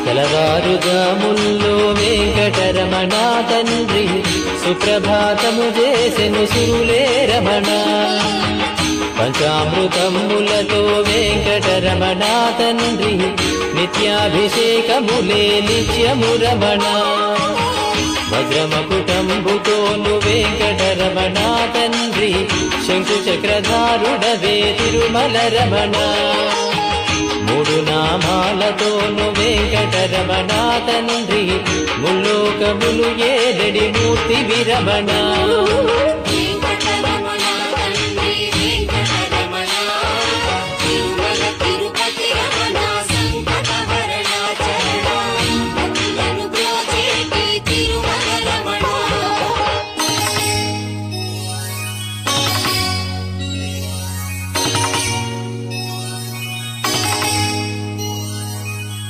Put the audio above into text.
తెలవారుజాముల్లో వెంకటరమణ తండ్రి సుప్రభాతము చేసెను సురులే రమణ. పంచామృతములతో వెంకటరమణ తండ్రి నిత్యాభిషేకములే నిత్యము రమణ. వజ్రమకుటంబుతోను వెంకటరమణ తండ్రి శంకు చక్రధారుడవే తిరుమల రమణ. మూడు నామాలతోను వెంకటరమణ తండ్రి ముల్లోకములు ఏడడి మూర్తి విరమణ.